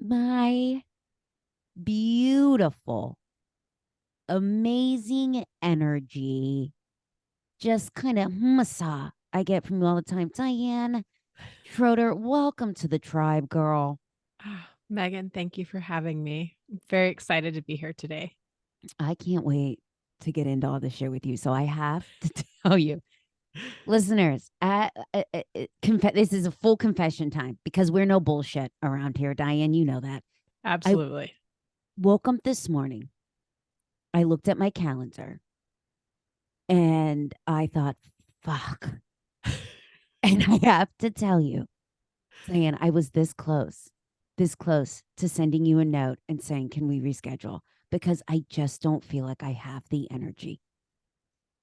my beautiful, amazing energy, just kind of I get from you all the time. Diane Schroeder, welcome to the tribe, girl. Megan, thank you for having me. I'm very excited to be here today. I can't wait to get into all this shit with you. So I have to tell you, listeners, this is a full confession time because we're no bullshit around here. Diane, you know that. I Absolutely. woke up this morning. I looked at my calendar and I thought, fuck. And I have to tell you, Diane, I was this close to sending you a note and saying, can we reschedule? Because I just don't feel like I have the energy.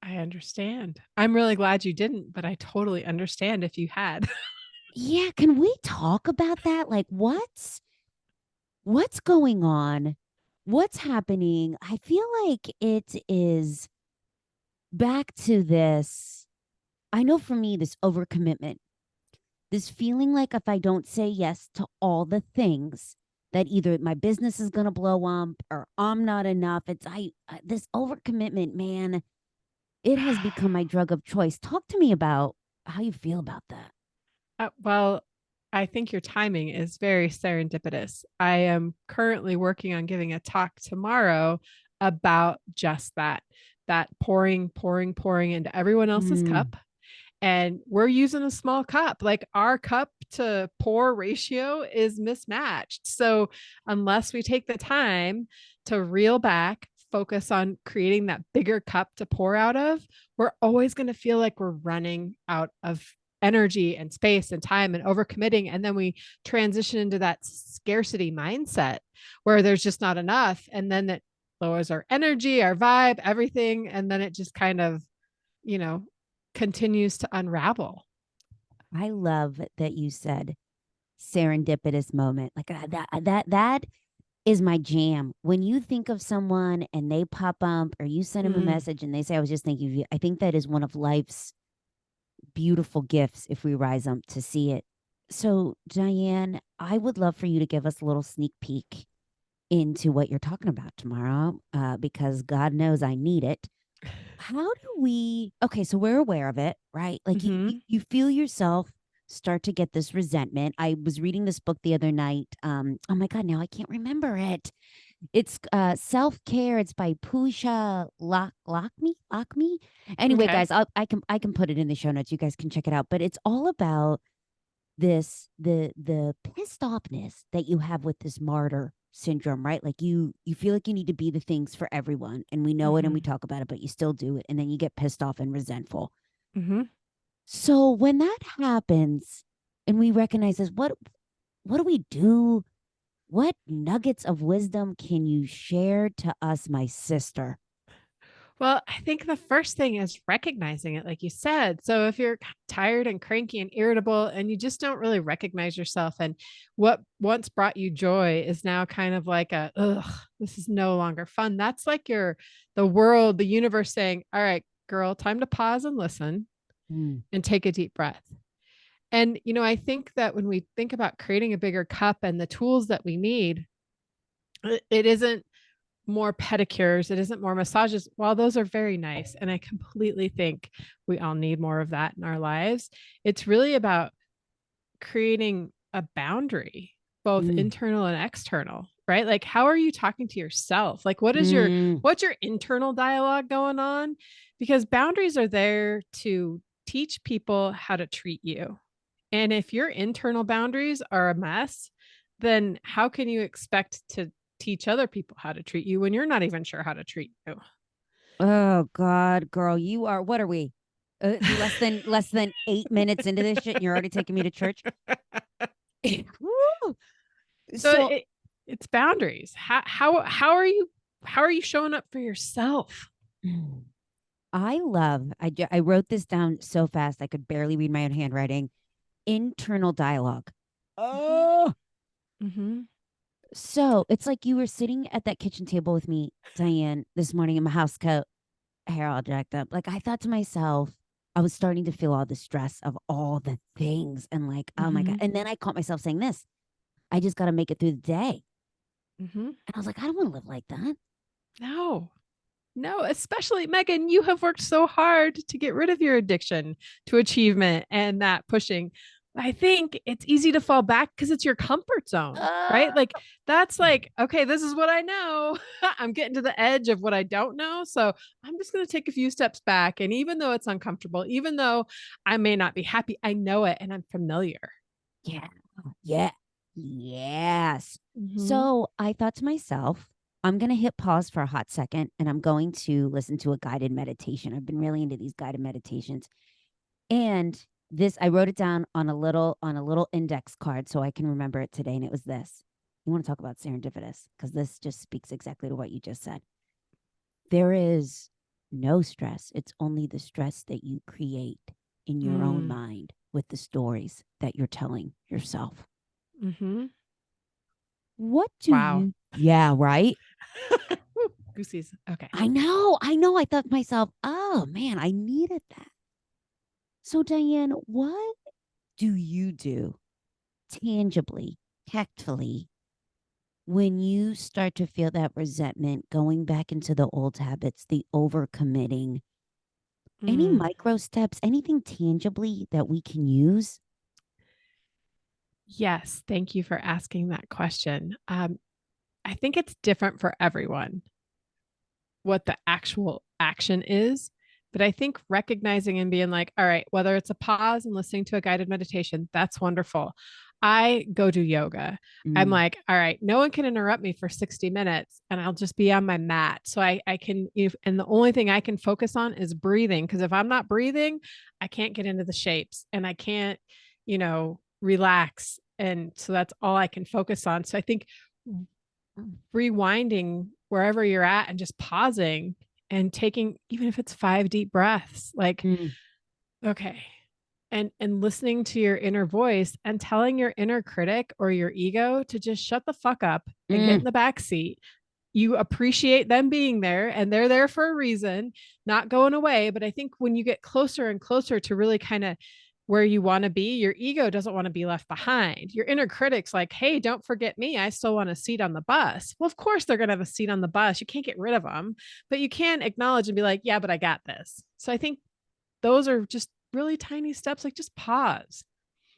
I understand. I'm really glad you didn't, but I totally understand if you had. Yeah, can we talk about that? Like what's going on? What's happening? I feel like it is back to this. I know for me, this overcommitment, this feeling like if I don't say yes to all the things, that either my business is going to blow up or I'm not enough. This overcommitment, man, it has become my drug of choice. Talk to me about how you feel about that. Well, I think your timing is very serendipitous. I am currently working on giving a talk tomorrow about just that pouring into everyone else's Mm, cup. And we're using a small cup. Like our cup to pour ratio is mismatched. So, unless we take the time to reel back, focus on creating that bigger cup to pour out of, we're always going to feel like we're running out of energy and space and time and overcommitting. And then we transition into that scarcity mindset where there's just not enough. And then that lowers our energy, our vibe, everything. And then it just kind of, you know, continues to unravel. I love that you said serendipitous moment. Like that is my jam. When you think of someone and they pop up or you send them a Mm. message and they say, I was just thinking of you, I think that is one of life's beautiful gifts if we rise up to see it. So, Diane, I would love for you to give us a little sneak peek into what you're talking about tomorrow, because God knows I need it. How do we? Okay, so we're aware of it, right? Like Mm-hmm. you feel yourself start to get this resentment. I was reading this book the other night. Oh my God, now I can't remember it. It's self care. It's by Pusha Lockme. Anyway, Okay. guys, I can put it in the show notes. You guys can check it out. But it's all about the pissed offness that you have with this martyr syndrome, right? Like you feel like you need to be the things for everyone, and we know it and we Mm-hmm. talk about it, but you still do it, and then you get pissed off and resentful. Mm-hmm. So when that happens, and we recognize this, what do we do? What nuggets of wisdom can you share to us, my sister? Well, I think the first thing is recognizing it, like you said. So if you're tired and cranky and irritable and you just don't really recognize yourself, and what once brought you joy is now kind of like ugh, this is no longer fun. That's like the world, the universe saying, all right, girl, time to pause and listen Mm, and take a deep breath. And, I think that when we think about creating a bigger cup and the tools that we need, it isn't more pedicures, it isn't more massages. While those are very nice, and I completely think we all need more of that in our lives, it's really about creating a boundary, both mm, internal and external, right? Like how are you talking to yourself? Like mm. what's your internal dialogue going on? Because boundaries are there to teach people how to treat you. And if your internal boundaries are a mess, then how can you expect to teach other people how to treat you when you're not even sure how to treat you? Oh God, girl, you are. What are we? Less than 8 minutes into this shit, and you're already taking me to church. Woo! So So it's boundaries. How are you showing up for yourself? I wrote this down so fast I could barely read my own handwriting. Internal dialogue. Mhm. Oh, Mhm. so it's like you were sitting at that kitchen table with me, Diane, this morning in my house coat, hair all jacked up. Like I thought to myself, I was starting to feel all the stress of all the things and like, oh my God. Mhm. And then I caught myself saying this. I just got to make it through the day. Mm-hmm. And I was like, I don't want to live like that. No, no, especially Megan, you have worked so hard to get rid of your addiction to achievement and that pushing. I think it's easy to fall back because it's your comfort zone, right? Uh, Like, that's like, okay, this is what I know. I'm getting to the edge of what I don't know. So I'm just going to take a few steps back. And even though it's uncomfortable, even though I may not be happy, I know it and I'm familiar. yeah. Yeah. Yes. Mm-hmm. So I thought to myself, I'm going to hit pause for a hot second and I'm going to listen to a guided meditation. I've been really into these guided meditations. And this, I wrote it down on a little index card so I can remember it today. And it was this. You want to talk about serendipitous? Because this just speaks exactly to what you just said. There is no stress. It's only the stress that you create in your own Mm. mind with the stories that you're telling yourself. Mm-hmm. What do Wow. you? Yeah, right. Goosies. Okay. I know. I know. I thought to myself, oh man, I needed that. So, Diane, what do you do tangibly, tactfully, when you start to feel that resentment going back into the old habits, the overcommitting, any Mm. micro steps, anything tangibly that we can use? Yes, thank you for asking that question. I think it's different for everyone what the actual action is. But I think recognizing and being like, all right, whether it's a pause and listening to a guided meditation, that's wonderful. I go do yoga. I'm Mm, like, all right, no one can interrupt me for 60 minutes and I'll just be on my mat. So I can, if, and the only thing I can focus on is breathing. Cause if I'm not breathing, I can't get into the shapes and I can't, relax. And so that's all I can focus on. So I think rewinding wherever you're at and just pausing and taking, even if it's 5 deep breaths, like, mm, okay, and listening to your inner voice and telling your inner critic or your ego to just shut the fuck up and get in mm, the back seat. You appreciate them being there and they're there for a reason, not going away. But I think when you get closer and closer to really kind of where you want to be, your ego doesn't want to be left behind. Your inner critic's like, hey, don't forget me. I still want a seat on the bus. Well, of course, they're going to have a seat on the bus. You can't get rid of them, but you can acknowledge and be like, yeah, but I got this. So I think those are just really tiny steps. Like just pause,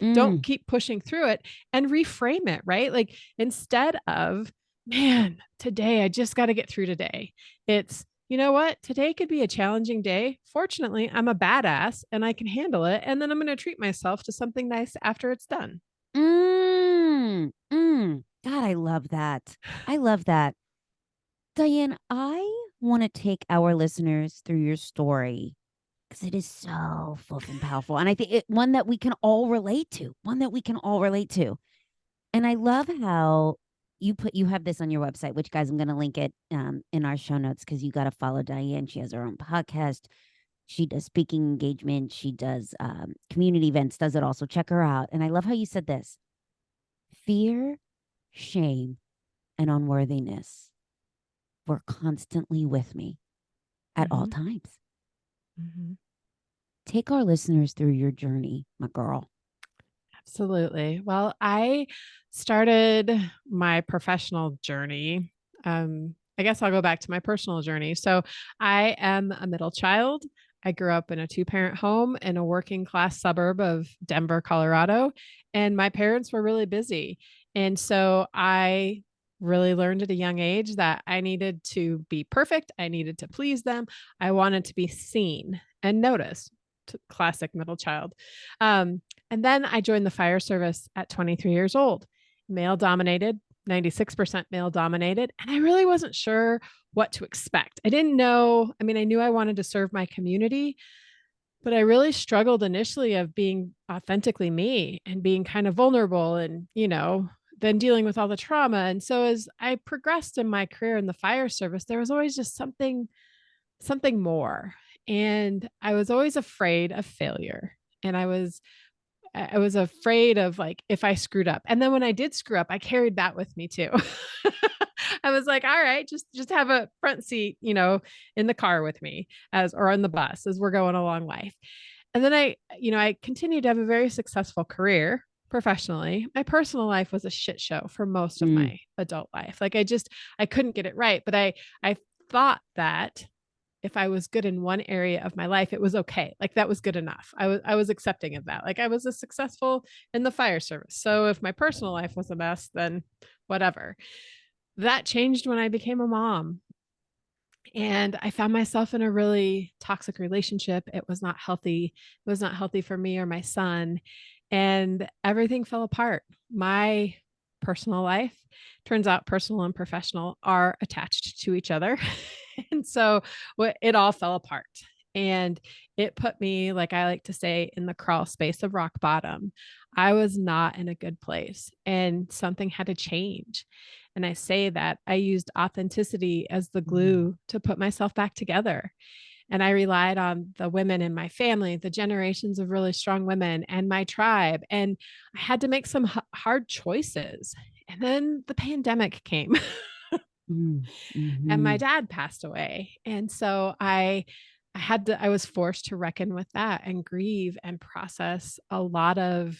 don't mm, keep pushing through it and reframe it, right? Like instead of, man, today I just got to get through today. It's, you know what? Today could be a challenging day. Fortunately, I'm a badass and I can handle it. And then I'm going to treat myself to something nice after it's done. mm. God, I love that. I love that. Diane, I want to take our listeners through your story because it is so fucking powerful. And I think one that we can all relate to, one that we can all relate to. And I love how you have this on your website, which guys, I'm going to link it in our show notes because you got to follow Diane. She has her own podcast. She does speaking engagement. She does community events, does it all. So check her out. And I love how you said this: fear, shame, and unworthiness were constantly with me at all Mm-hmm. times. Mm-hmm. Take our listeners through your journey, my girl. Absolutely. Well, I started my professional journey. I guess I'll go back to my personal journey. So, I am a middle child. I grew up in a two-parent home in a working class suburb of Denver, Colorado, and my parents were really busy. And so I really learned at a young age that I needed to be perfect. I needed to please them. I wanted to be seen and noticed. Classic middle child. Um, and then I joined the fire service at 23 years old, male dominated, 96% male dominated. And I really wasn't sure what to expect. I didn't know. I mean, I knew I wanted to serve my community, but I really struggled initially of being authentically me and being kind of vulnerable and, then dealing with all the trauma. And so as I progressed in my career in the fire service, there was always just something more. And I was always afraid of failure. And I was afraid of like if I screwed up. And then when I did screw up, I carried that with me too. I was like, all right, just have a front seat, in the car with me or on the bus as we're going along life. And then I continued to have a very successful career. professionally. My personal life was a shit show for most of Mm, my adult life. Like I couldn't get it right, but I thought that if I was good in one area of my life, it was okay. Like that was good enough. I was accepting of that. Like I was a successful in the fire service. So if my personal life was a mess, then whatever. That changed when I became a mom. And I found myself in a really toxic relationship. It was not healthy. It was not healthy for me or my son. And everything fell apart. My personal life, turns out personal and professional are attached to each other. And so it all fell apart. And it put me, like I like to say, in the crawl space of rock bottom. I was not in a good place and something had to change. And I say that I used authenticity as the mm, glue to put myself back together. And I relied on the women in my family, the generations of really strong women and my tribe. And I had to make some hard choices. And then the pandemic came mm, and my mhm, dad passed away. And so I was forced to reckon with that and grieve and process a lot of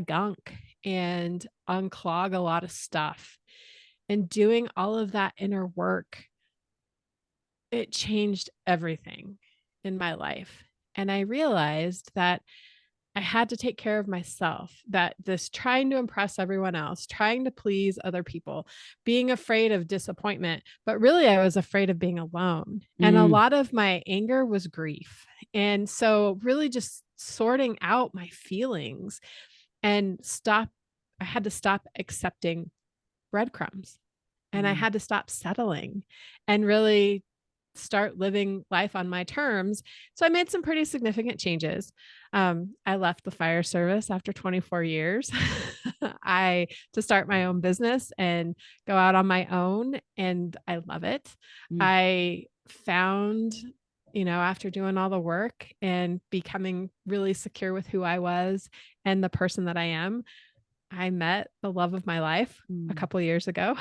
gunk and unclog a lot of stuff. And doing all of that inner work, it changed everything in my life. And I realized that I had to take care of myself, that this trying to impress everyone else, trying to please other people, being afraid of disappointment, but really I was afraid of being alone. And a mm, lot of my anger was grief. And so really just sorting out my feelings and I had to stop accepting breadcrumbs and I mm, had to stop settling and really start living life on my terms. So I made some pretty significant changes. I left the fire service after 24 years. I to start my own business and go out on my own, and I love it. mm. I found, after doing all the work and becoming really secure with who I was and the person that I am, I met the love of my life a Mm, couple years ago.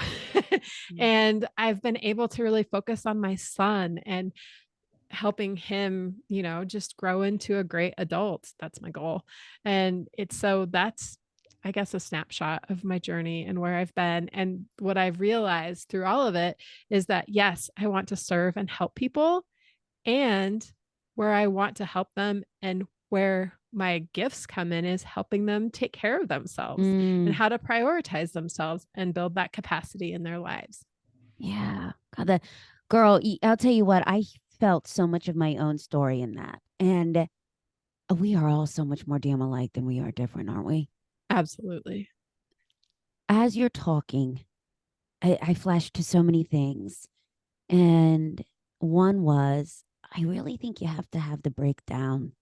mm, And I've been able to really focus on my son and helping him, just grow into a great adult. That's my goal. And that's, I guess, a snapshot of my journey and where I've been. And what I've realized through all of it is that, yes, I want to serve and help people, and where I want to help them and where my gifts come in is helping them take care of themselves and mm. how to prioritize themselves and build that capacity in their lives. Yeah. God, the girl, I'll tell you what, I felt so much of my own story in that. And we are all so much more damn alike than we are different, aren't we? Absolutely. As you're talking, I flashed to so many things. And one was, I really think you have to have the breakdown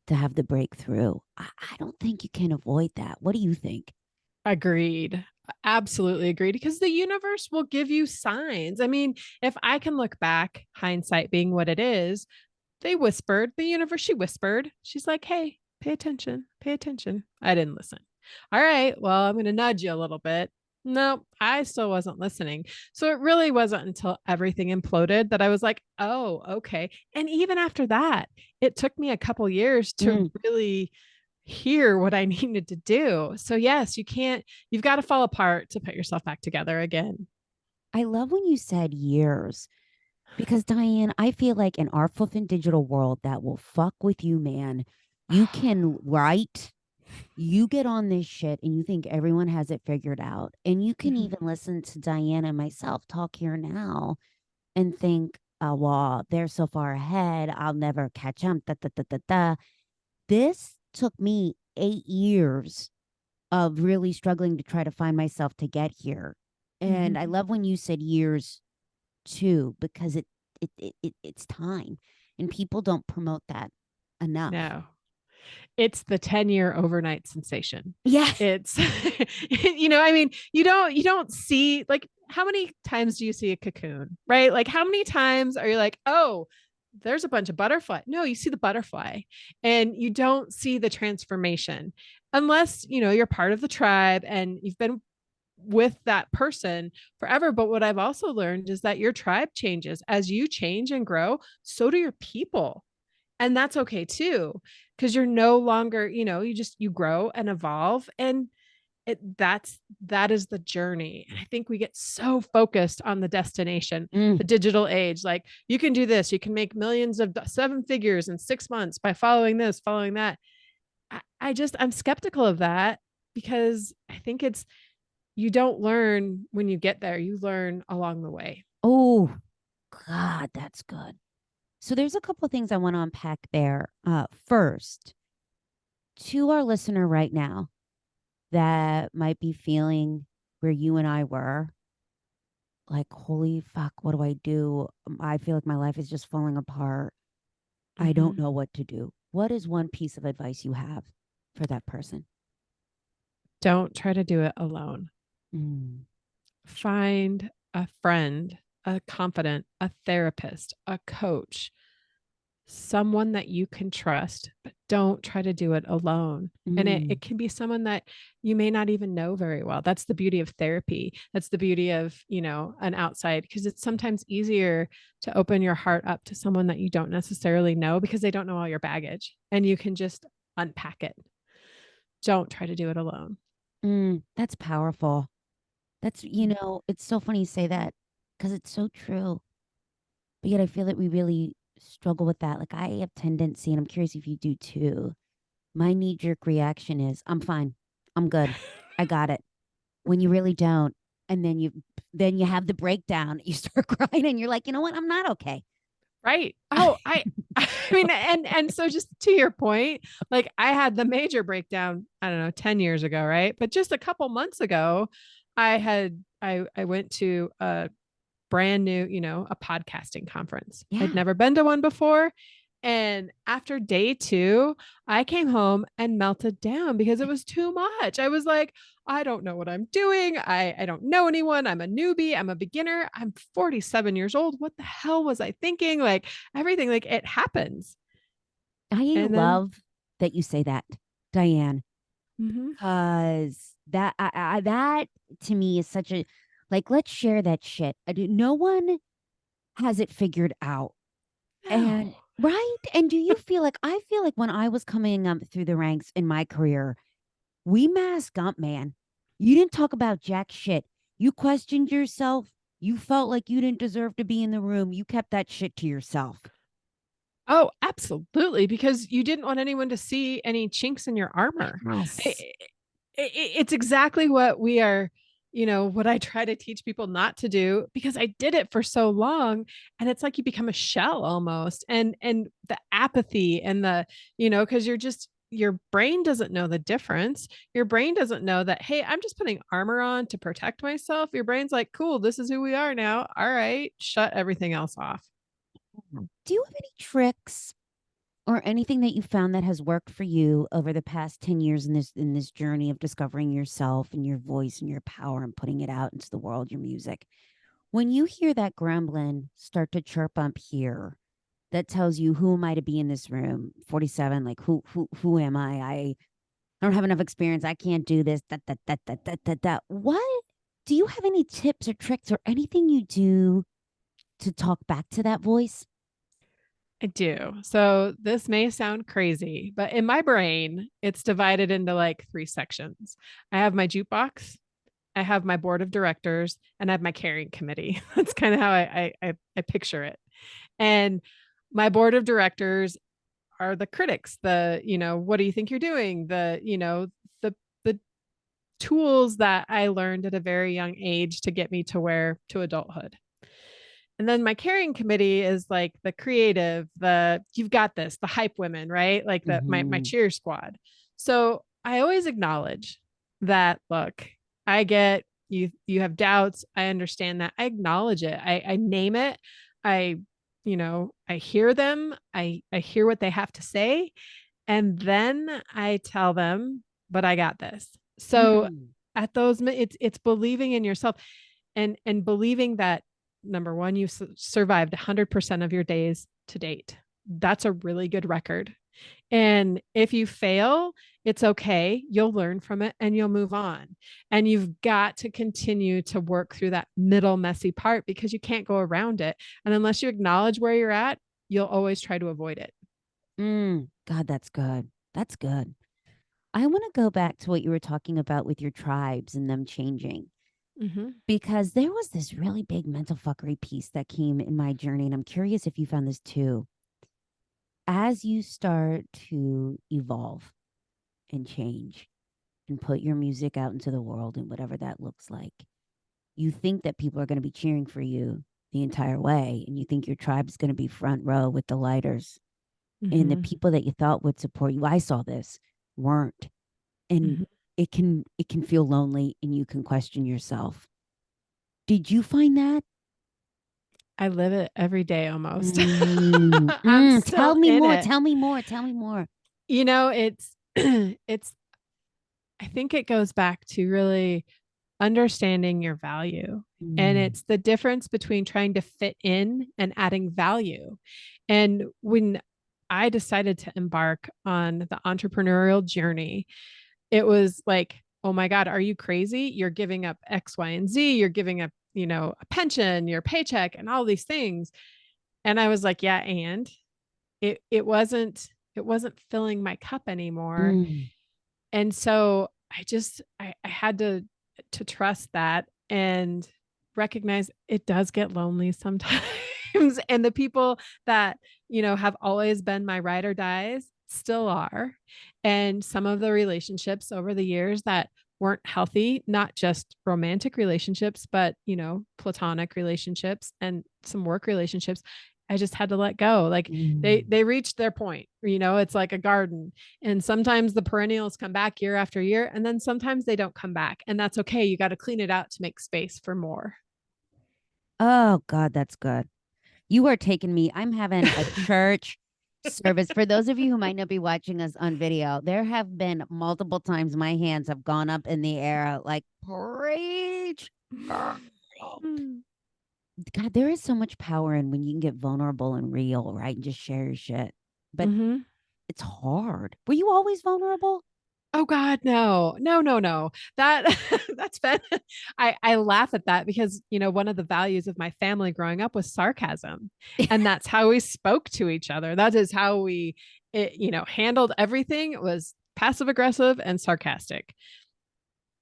to have the breakthrough. I don't think you can avoid that. What do you think? Agreed. Absolutely agreed. Because the universe will give you signs. I mean, if I can look back, hindsight being what it is, they whispered, the universe, she whispered, she's like, hey, pay attention, pay attention. I didn't listen. All right, well, I'm going to nudge you a little bit. No, I still wasn't listening. So it really wasn't until everything imploded that I was like, oh, okay. And even after that, it took me a couple years to Mm, really hear what I needed to do. So yes, you've got to fall apart to put yourself back together again. I love when you said years because, Diane, I feel like in our flippin' digital world that will fuck with you, man. You can write, you get on this shit and you think everyone has it figured out. And you can Mhm. even listen to Diane and myself talk here now and think, oh, well, they're so far ahead. I'll never catch up. Da, da, da, da, da. This took me 8 years of really struggling to try to find myself to get here. And I Mhm. love when you said years too, because it's time. And people don't promote that enough. No. It's the 10-year overnight sensation. Yeah. It's I mean, you don't see, like, how many times do you see a cocoon, right? Like how many times are you like, "Oh, there's a bunch of butterfly." No, you see the butterfly and you don't see the transformation unless, you're part of the tribe and you've been with that person forever. But what I've also learned is that your tribe changes as you change and grow, so do your people. And that's okay too, because you're no longer, you grow and evolve. And that is the journey. And I think we get so focused on the destination, Mm. the digital age. Like, you can do this, you can make millions of seven figures in 6 months by following this, following that. I'm skeptical of that, because I think you don't learn when you get there, you learn along the way. Oh, God, that's good. So there's a couple of things I want to unpack there. First, to our listener right now that might be feeling where you and I were, like, holy fuck, what do I do? I feel like my life is just falling apart. I don't Mm-hmm. know what to do. What is one piece of advice you have for that person? Don't try to do it alone. Mm. Find a friend, a confidant, a therapist, a coach, someone that you can trust, but don't try to do it alone. And Mm. it can be someone that you may not even know very well. That's the beauty of therapy. That's the beauty of, an outside, because it's sometimes easier to open your heart up to someone that you don't necessarily know, because they don't know all your baggage, and you can just unpack it. Don't try to do it alone. That's powerful. That's, it's so funny you say that because it's so true. But yet I feel that we really struggle with that. Like, I have tendency, and I'm curious if you do too. My knee jerk reaction is, I'm fine. I'm good. I got it. When you really don't. And then you have the breakdown. You start crying and you're like, you know what? I'm not okay. Right. Oh, I mean, and so, just to your point, like, I had the major breakdown, I don't know, 10 years ago, right? But just a couple months ago, I went to a brand new, a podcasting conference. I'd Yeah. never been to one before. And after day two, I came home and melted down because it was too much. I was like, I don't know what I'm doing. I don't know anyone. I'm a newbie. I'm a beginner. I'm 47 years old. What the hell was I thinking? Like, everything, like, it happens. I And then, love that you say that, Diane, mhm. because that to me is such a, like, let's share that shit. No one has it figured out. And No. right. And do you feel like, I feel like when I was coming up through the ranks in my career, we mask up, man. You didn't talk about jack shit. You questioned yourself. You felt like you didn't deserve to be in the room. You kept that shit to yourself. Oh, absolutely. Because you didn't want anyone to see any chinks in your armor. Yes. It's exactly what we are, what I try to teach people not to do, because I did it for so long. And it's like you become a shell almost. And the apathy and because your brain doesn't know the difference. Your brain doesn't know that, hey, I'm just putting armor on to protect myself. Your brain's like, cool, this is who we are now. All right, shut everything else off. Do you have any tricks or anything that you found that has worked for you over the past 10 years in this journey of discovering yourself and your voice and your power and putting it out into the world, your music? When you hear that gremlin start to chirp up here, that tells you, who am I to be in this room? 47, like, who am I? I don't have enough experience. I can't do this. That. What? Do you have any tips or tricks or anything you do to talk back to that voice? I do. So this may sound crazy, but in my brain, it's divided into like three sections. I have my jukebox, I have my board of directors, and I have my carrying committee. That's kind of how I picture it. And my board of directors are the critics, what do you think you're doing? The tools that I learned at a very young age to get me to adulthood. And then my carrying committee is like the creative, the you've got this, the hype women, right? Like my Mm-hmm. cheer squad. So I always acknowledge that, look, I get you have doubts. I understand that. I acknowledge it. I name it. I, I hear them. I hear what they have to say. And then I tell them, but I got this. So Mm. at those, it's believing in yourself, and believing that, number one, you survived 100% of your days to date. That's a really good record. And if you fail, it's okay. You'll learn from it and you'll move on. And you've got to continue to work through that middle messy part, because you can't go around it. And unless you acknowledge where you're at, you'll always try to avoid it. God, that's good. That's good. I want to go back to what you were talking about with your tribes and them changing Hmm. because there was this really big mental fuckery piece that came in my journey. And I'm curious if you found this too. As you start to evolve and change and put your music out into the world and whatever that looks like, you think that people are going to be cheering for you the entire way. And you think your tribe is going to be front row with the lighters. And the Hmm. people that you thought would support you, I saw this, weren't. And Hmm. it can feel lonely and you can question yourself. Did you find that? I live it every day almost. I'm Tell still me in more. it. Tell me more. Tell me more. It's it's I think it goes back to really understanding your value. And Mm, it's the difference between trying to fit in and adding value. And when I decided to embark on the entrepreneurial journey, it was like, oh my God, are you crazy? You're giving up X, Y, and Z. You're giving up, a pension, your paycheck, and all these things. And I was like, yeah, and it wasn't filling my cup anymore. mm, And so I had to trust that and recognize it does get lonely sometimes. And the people that, have always been my ride or dies still are. And some of the relationships over the years that weren't healthy, not just romantic relationships, but, platonic relationships and some work relationships, I just had to let go. Like mm. they reached their point. It's like a garden, and sometimes the perennials come back year after year, and then sometimes they don't come back. And that's okay. You got to clean it out to make space for more. Oh, God, that's good. You are taking me. I'm having a church service. For those of you who might not be watching us on video, there have been multiple times my hands have gone up in the air like, preach. Girl. God, there is so much power in when you can get vulnerable and real, right? And just share your shit. But Mm-hmm. it's hard. Were you always vulnerable? Oh God, no, no, no, no. That that's been. I laugh at that because one of the values of my family growing up was sarcasm, and that's how we spoke to each other. That is how handled everything. It was passive aggressive and sarcastic.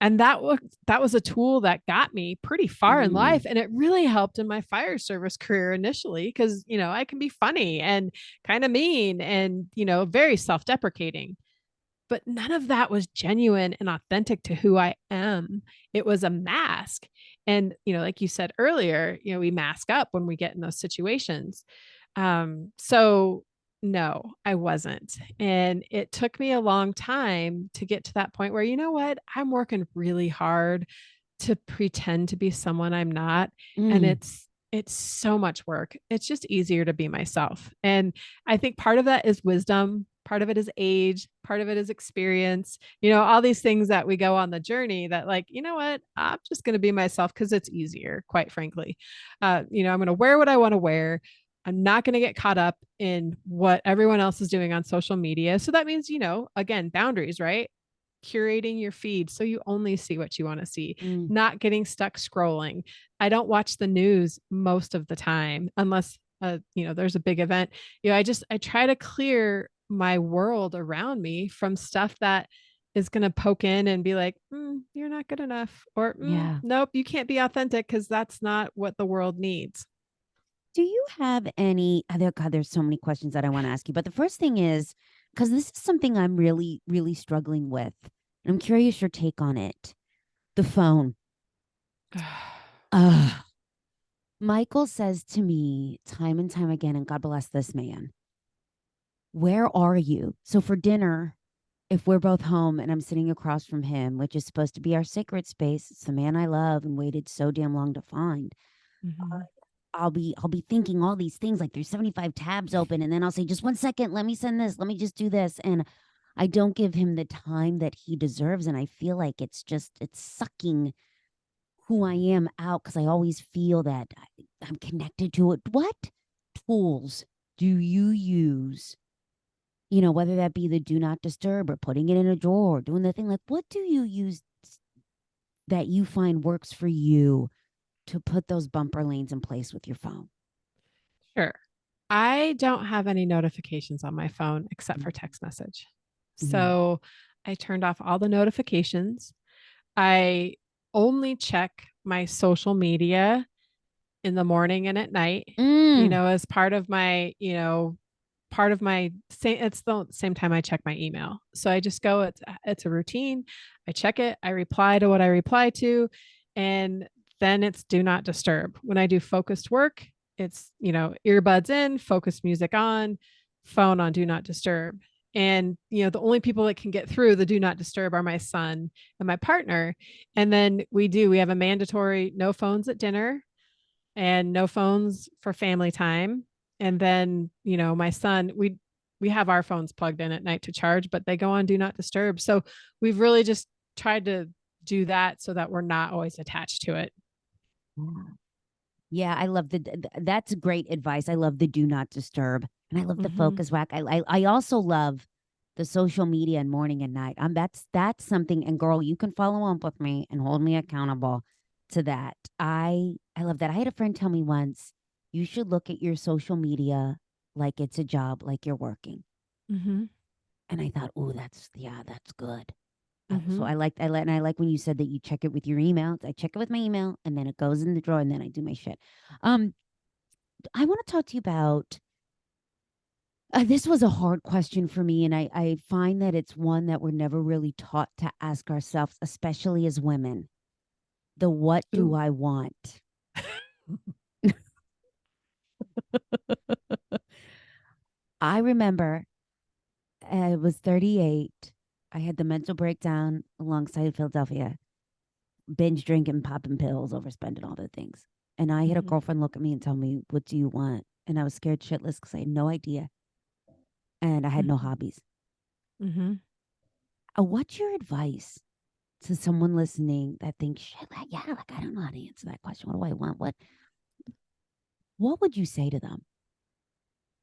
And that was a tool that got me pretty far in life, Mm, and it really helped in my fire service career initially because I can be funny and kind of mean and very self-deprecating, but none of that was genuine and authentic to who I am. It was a mask. And like you said earlier, we mask up when we get in those situations. So no, I wasn't. And it took me a long time to get to that point where, what, I'm working really hard to pretend to be someone I'm not. And mm, it's so much work. It's just easier to be myself. And I think part of that is wisdom, part of it is age, part of it is experience, all these things that we go on the journey that, like, what, I'm just going to be myself because it's easier, quite frankly. I'm going to wear what I want to wear. I'm not going to get caught up in what everyone else is doing on social media. So that means, again, boundaries, right? Curating your feed so you only see what you want to see, mm. not getting stuck scrolling. I don't watch the news most of the time unless there's a big event. I try to clear my world around me from stuff that is going to poke in and be like, you're not good enough, or Yeah. nope, you can't be authentic because that's not what the world needs. Do you have any other? God, there's so many questions that I want to ask you. But the first thing is, because this is something I'm really, really struggling with. And I'm curious your take on it. The phone. Ugh. Michael says to me time and time again, and God bless this man, where are you? So for dinner, if we're both home and I'm sitting across from him, which is supposed to be our sacred space, it's the man I love and waited so damn long to find. Mhm. I'll be thinking all these things like there's 75 tabs open, and then I'll say, just 1 second, let me send this, let me just do this. And I don't give him the time that he deserves. And I feel like it's sucking who I am out because I always feel that I'm connected to it. What tools do you use? Whether that be the do not disturb or putting it in a drawer, or doing the thing, like what do you use that you find works for you to put those bumper lanes in place with your phone? Sure. I don't have any notifications on my phone except for Mhm. text message. Mhm. So I turned off all the notifications. I only check my social media in the morning and at night, Mm. as part of my, part of my same, it's the same time I check my email. So I just go, it's a routine. I check it, I reply to what I reply to, and then it's do not disturb. When I do focused work, it's, earbuds in, focused music on, phone on do not disturb. And the only people that can get through the do not disturb are my son and my partner. And then we have a mandatory no phones at dinner and no phones for family time. And then, my son, we have our phones plugged in at night to charge, but they go on do not disturb. So we've really just tried to do that so that we're not always attached to it. Yeah. Yeah, I love that's great advice. I love the do not disturb, and I love the Mm-hmm. focus rack. I also love the social media and morning and night. That's something. And girl, you can follow up with me and hold me accountable to that. I love that. I had a friend tell me once, you should look at your social media like it's a job, like you're working. Mm-hmm. And I thought, oh, that's good. So Mm-hmm. I like when you said that you check it with your email. I check it with my email, and then it goes in the drawer, and then I do my shit. Um, I want to talk to you about. This was a hard question for me, and I find that it's one that we're never really taught to ask ourselves, especially as women. The what do Ooh. I want? I remember I was 38. I had the mental breakdown alongside Philadelphia, binge drinking, popping pills, overspending all the things. And I had a Mm-hmm. girlfriend look at me and tell me, "What do you want?" And I was scared shitless because I had no idea and I had no Mm-hmm. hobbies. Mm-hmm. What's your advice to someone listening that thinks, "Shit, like, yeah, like I don't know how to answer that question. What do I want? What would you say to them?"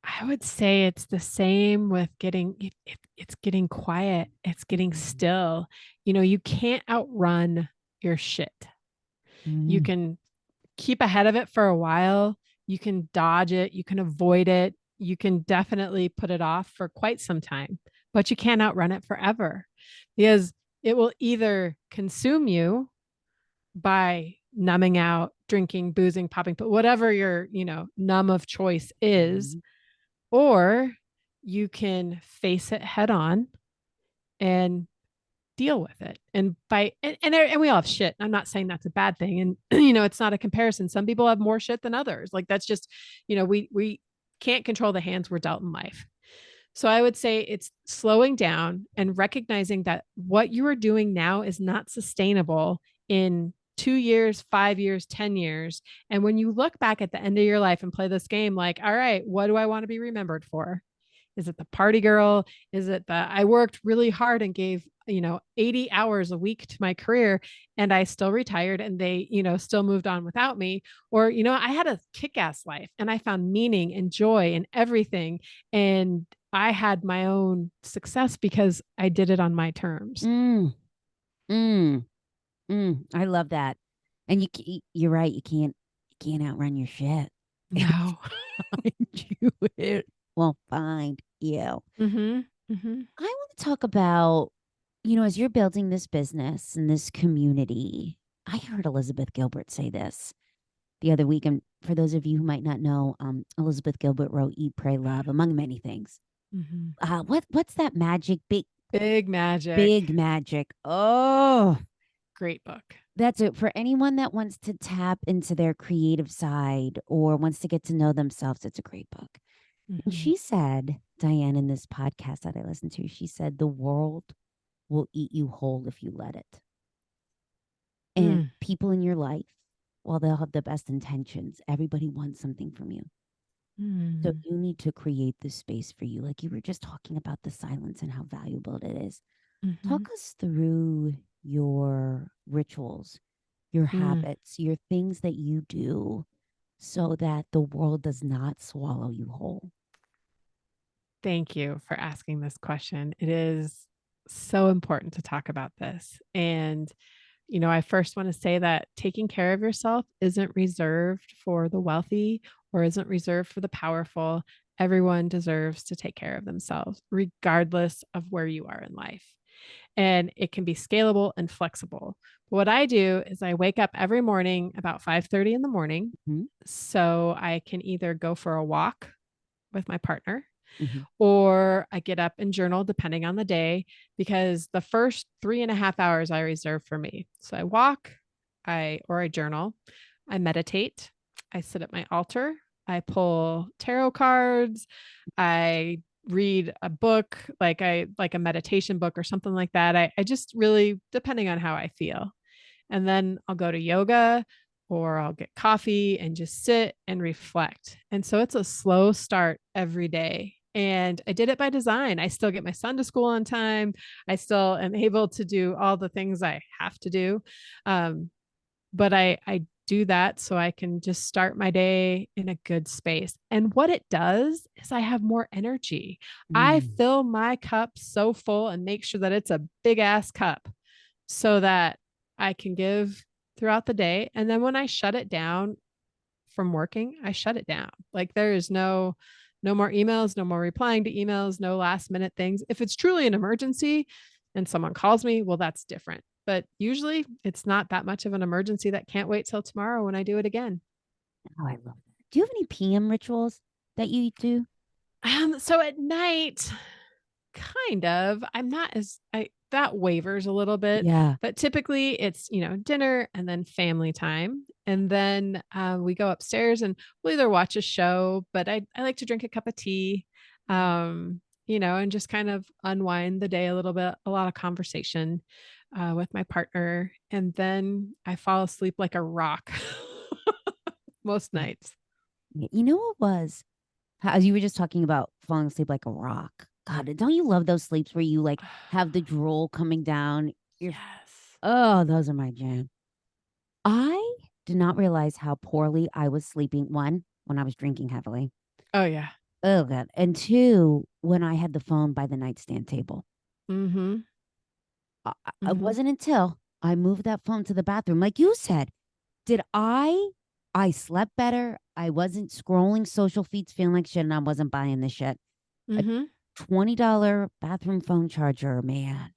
I would say it's the same with it's getting quiet. It's getting Mm, still. You can't outrun your shit. You mm, can keep ahead of it for a while. You can dodge it. You can avoid it. You can definitely put it off for quite some time, but you can't outrun it forever because it will either consume you by numbing out, drinking, boozing, popping, but whatever your, numb of choice is, mm, or you can face it head on and deal with it. And we all have shit. I'm not saying that's a bad thing. And it's not a comparison. Some people have more shit than others. Like that's just, we can't control the hands we're dealt in life. So I would say it's slowing down and recognizing that what you are doing now is not sustainable in 2 years, 5 years, 10 years. And when you look back at the end of your life and play this game, like, all right, what do I want to be remembered for? Is it the party girl? Is it the I worked really hard and gave, 80 hours a week to my career and I still retired and they, still moved on without me? Or, I had a kick ass life and I found meaning and joy in everything. And I had my own success because I did it on my terms. mm, mm, I love that. And you're right. You can't outrun your shit. No. Find you. It will find you. Mm-hmm. Mm-hmm. I want to talk about, as you're building this business and this community. I heard Elizabeth Gilbert say this the other week. And for those of you who might not know, Elizabeth Gilbert wrote Eat, Pray, Love, among many things. Mm-hmm. What's that magic? Big magic. Big magic. Oh, Great book. that's it. For anyone that wants to tap into their creative side or wants to get to know themselves, it's a great book. And Mm-hmm. she said, Diane, in this podcast that I listened to, she said, the world will eat you whole if you let it. And Mm. people in your life, while they'll have the best intentions, everybody wants something from you. So Mm. you need to create this space for you. Like you were just talking about the silence and how valuable it is. Mm-hmm. Talk us through your rituals, your Mm. habits, your things that you do so that the world does not swallow you whole. Thank you for asking this question. It is so important to talk about this. And, I first want to say that taking care of yourself isn't reserved for the wealthy or isn't reserved for the powerful. Everyone deserves to take care of themselves, regardless of where you are in life. And it can be scalable and flexible. But what I do is I wake up every morning about 5:30 in the morning. Mhm. So I can either go for a walk with my partner, Mhm. or I get up and journal depending on the day, because the first 3.5 hours I reserve for me. So I walk, I journal, I meditate, I sit at my altar, I pull tarot cards, I read a book, like a meditation book or something like that. I just really, depending on how I feel. And then I'll go to yoga, or I'll get coffee and just sit and reflect. And so it's a slow start every day. And I did it by design. I still get my son to school on time. I still am able to do all the things I have to do. Um, but I do that so I can just start my day in a good space. And what it does is I have more energy. I Mm. fill my cup so full and make sure that it's a big ass cup so that I can give throughout the day. And then when I shut it down from working, I shut it down. Like there is no more emails, no more replying to emails, no last minute things. If it's truly an emergency and someone calls me, well, that's different. But usually it's not that much of an emergency that can't wait till tomorrow when I do it again. Oh, I love that. Do you have any PM rituals that you do? So at night, kind of. I'm not as I that wavers a little bit, Yeah. but typically it's, dinner and then family time. And then we go upstairs and we'll either watch a show, but I like to drink a cup of tea, and just kind of unwind the day a little bit, a lot of conversation with my partner. And then I fall asleep like a rock most Yeah. nights. You know what was? As you were just talking about falling asleep like a rock. God, don't you love those sleeps where you like have the drool coming down? You're Yes. Oh, those are my jam. I did not realize how poorly I was sleeping. One, when I was drinking heavily. Oh, yeah. Oh God. And two, when I had the phone by the nightstand table. Mm-hmm. It Mm-hmm. wasn't until I moved that phone to the bathroom, like you said, did I slept better. I wasn't scrolling social feeds feeling like shit, and I wasn't buying this shit. A Mm-hmm. $20 bathroom phone charger, man.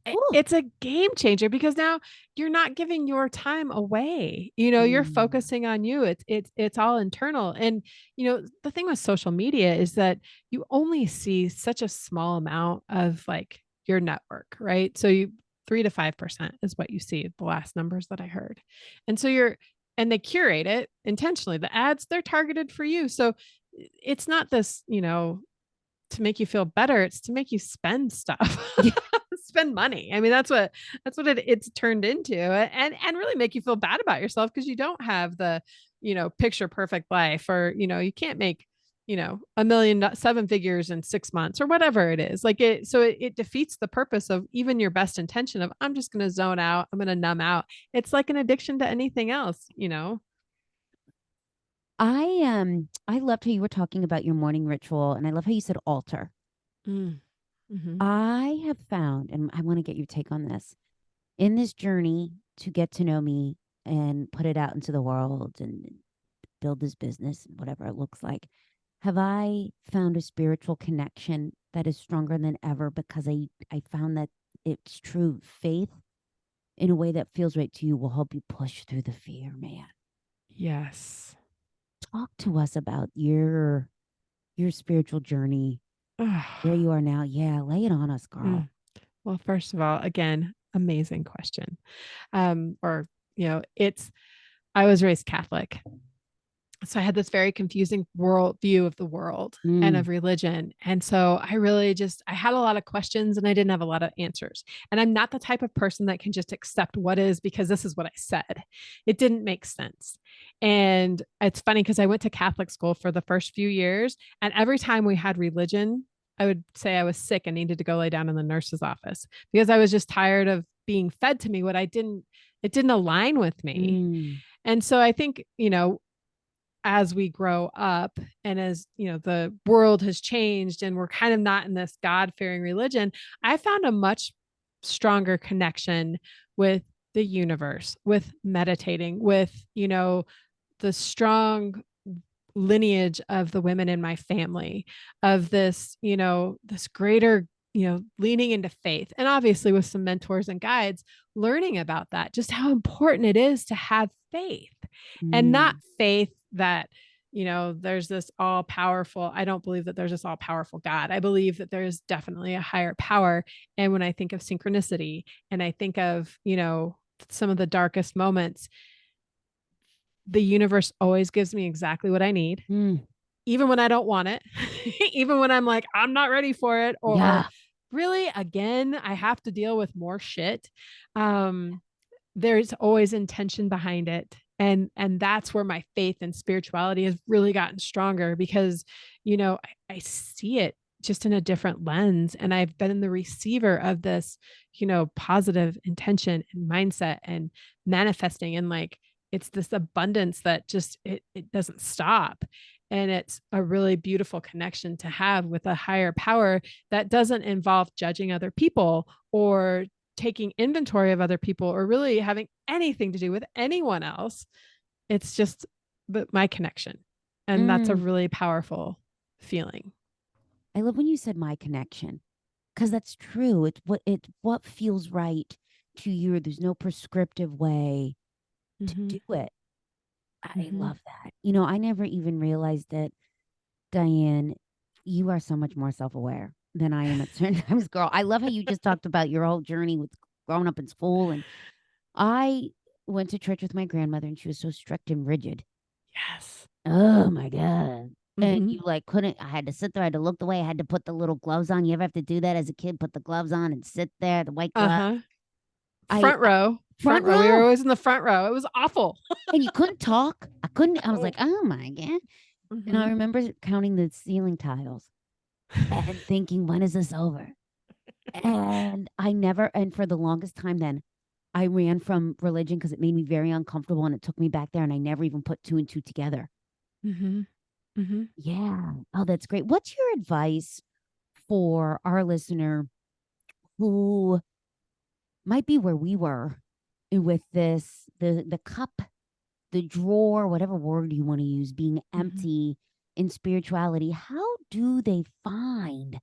Ooh. It's a game changer because now you're not giving your time away. You're Mm. focusing on you. It's all internal. And the thing with social media is that you only see such a small amount of like your network, right? So you 3 to 5% is what you see, the last numbers that I heard. And so and they curate it intentionally. The ads, they're targeted for you. So it's not this, to make you feel better. It's to make you spend stuff. Yeah. Spend money. I mean, that's what it's turned into, and really make you feel bad about yourself because you don't have the, picture perfect life, or you can't make, a million, seven figures in 6 months or whatever it is. Like it defeats the purpose of even your best intention of I'm just going to zone out, I'm going to numb out. It's like an addiction to anything else. I loved how you were talking about your morning ritual, and I love how you said altar. Mm. Mm-hmm. I have found, and I want to get your take on this, in this journey to get to know me and put it out into the world and build this business and whatever it looks like. Have I found a spiritual connection that is stronger than ever because I found that it's true faith in a way that feels right to you will help you push through the fear, man. Yes. Talk to us about your spiritual journey, where you are now. Yeah, lay it on us, girl. Mm. Well, first of all, again, amazing question. Or, it's, I was raised Catholic. So I had this very confusing world view of the world and Mm, of religion. And so I really I had a lot of questions and I didn't have a lot of answers. And I'm not the type of person that can just accept what is because this is what I said. It didn't make sense. And it's funny because I went to Catholic school for the first few years. And every time we had religion, I would say I was sick and needed to go lay down in the nurse's office because I was just tired of being fed to me it didn't align with me. mm. And so I think, as we grow up and as the world has changed and we're kind of not in this god-fearing religion, I found a much stronger connection with the universe, with meditating, with the strong lineage of the women in my family, of this, this greater, leaning into faith. And obviously with some mentors and guides, learning about that, just how important it is to have faith, and not Mm, faith that, there's this all powerful. I don't believe that there's this all powerful God. I believe that there is definitely a higher power. And when I think of synchronicity and I think of, some of the darkest moments, the universe always gives me exactly what I need, mm, even when I don't want it, even when I'm like, I'm not ready for it, or yeah. really, again, I have to deal with more shit. Um, there's always intention behind it. And that's where my faith and spirituality has really gotten stronger, because, I see it just in a different lens. And I've been the receiver of this, positive intention and mindset and manifesting. And like, it's this abundance that just, it doesn't stop. And it's a really beautiful connection to have with a higher power that doesn't involve judging other people or taking inventory of other people or really having anything to do with anyone else. It's just my connection. And that's a Mm. really powerful feeling. I love when you said my connection, because that's true. It's what feels right to you. There's no prescriptive way to Mm-hmm. do it. I Mm-hmm. love that. You know, I never even realized that, Diane, you are so much more self-aware than I am at certain times, girl. I love how you just talked about your whole journey with growing up in school. And I went to church with my grandmother, and she was so strict and rigid. Yes. Oh my God. And Mm-hmm. you like couldn't, I had to sit there, I had to look the way, I had to put the little gloves on. You ever have to do that as a kid? Put the gloves on and sit there, the white glove. Uh-huh. I Front row. front Front row. We were row. always in the front row. It was awful. And you couldn't talk. I couldn't, I was Oh. like, oh my God. And I Mm-hmm. remember counting the ceiling tiles and thinking, when is this over? And I never, and for the longest time then, I ran from religion because it made me very uncomfortable and it took me back there, and I never even put two and two together. Mm-hmm. Mm-hmm. Yeah. Oh, that's great. What's your advice for our listener who might be where we were with this, the cup, the drawer, whatever word you want to use, being Mm-hmm. empty in spirituality? How do they find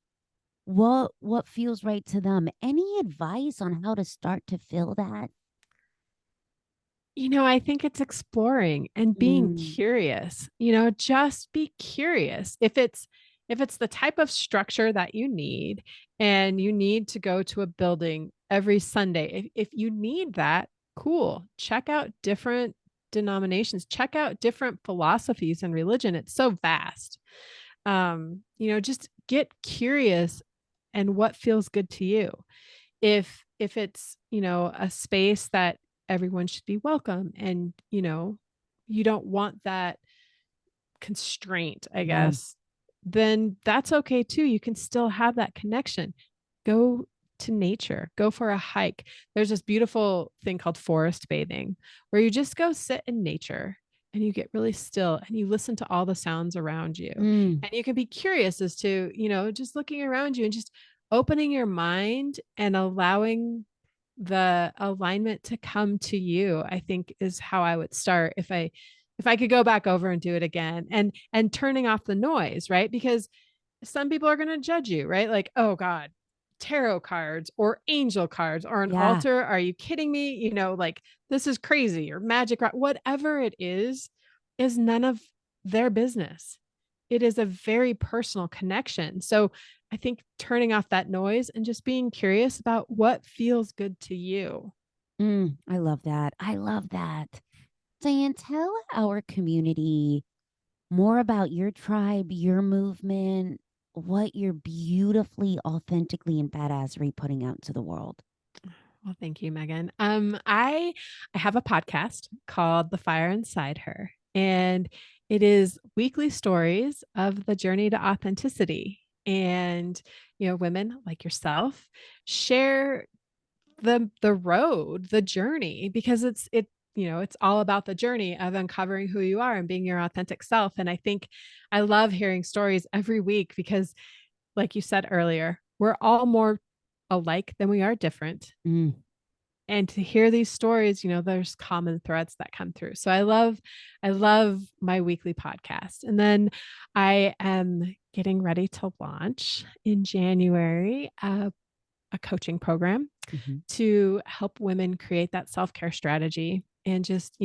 what feels right to them? Any advice on how to start to fill that? I think it's exploring and being Mm, curious. Just be curious. If it's the type of structure that you need, and you need to go to a building every Sunday, if you need that, cool. Check out different denominations, check out different philosophies and religion. It's so vast. Just get curious and what feels good to you. If it's, a space that everyone should be welcome, and you don't want that constraint, I yeah. guess, then that's okay too. You can still have that connection. Go to nature, go for a hike. There's this beautiful thing called forest bathing, where you just go sit in nature and you get really still and you listen to all the sounds around you. Mm, And you can be curious as to, just looking around you and just opening your mind and allowing the alignment to come to you, I think, is how I would start if I could go back over and do it again, and turning off the noise, right? Because some people are going to judge you, right? Like, oh God, tarot cards or angel cards or an yeah. altar. Are you kidding me? Like, this is crazy, or magic, whatever it is none of their business. It is a very personal connection. So I think turning off that noise and just being curious about what feels good to you. I love that. I love that. Diane, tell our community more about your tribe, your movement, what you're beautifully, authentically, and badassery putting out to the world. Well, thank you, Megan. I have a podcast called The Fire Inside Her, and it is weekly stories of the journey to authenticity. And women like yourself share the road, the journey, because it's all about the journey of uncovering who you are and being your authentic self. And I think I love hearing stories every week because, like you said earlier, we're all more alike than we are different. Mm, and to hear these stories, there's common threads that come through. So I love my weekly podcast. And then I am getting ready to launch in January a coaching program Mhm. to help women create that self-care strategy and just,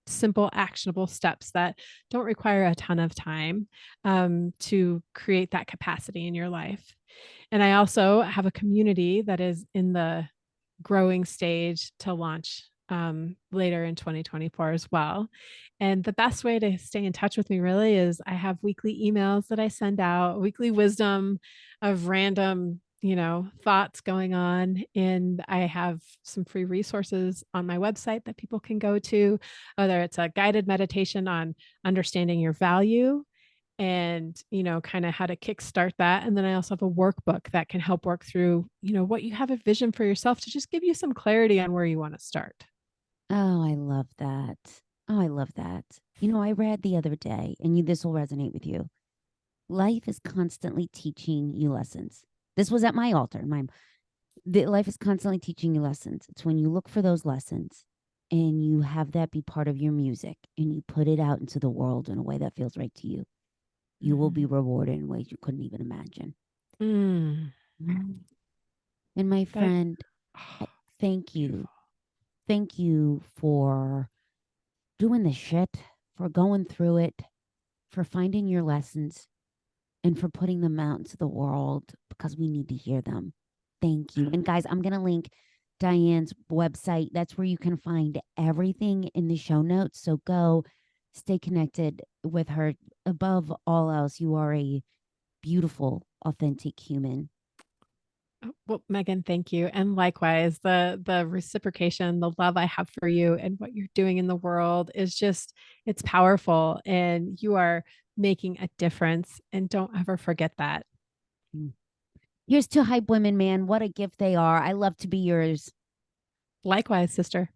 simple actionable steps that don't require a ton of time to create that capacity in your life. And I also have a community that is in the growing stage to launch later in 2024 as well. And the best way to stay in touch with me really is I have weekly emails that I send out, weekly wisdom of random, thoughts going on. And I have some free resources on my website that people can go to, whether it's a guided meditation on understanding your value and kind of how to kickstart that. And then I also have a workbook that can help work through what you have a vision for yourself to just give you some clarity on where you want to start. Oh, I love that. Oh, I love that. I read the other day, and this will resonate with you. Life is constantly teaching you lessons. This was at my altar. Life is constantly teaching you lessons. It's when you look for those lessons and you have that be part of your music and you put it out into the world in a way that feels right to you. You will be Mhm. rewarded in ways you couldn't even imagine. Mm, And my that friend, I thank you. beautiful. Thank you for doing the shit, for going through it, for finding your lessons, and for putting them out into the world because we need to hear them. Thank you. And guys, I'm going to link Diane's website. That's where you can find everything in the show notes. So go stay connected with her. Above all else, you are a beautiful, authentic human. Oh, well, Megan, thank you. And likewise, the reciprocation, the love I have for you and what you're doing in the world is just it's powerful and you are making a difference. And don't ever forget that. Mm. Here's to hype women, man. What a gift they are. I love to be yours. Likewise, sister.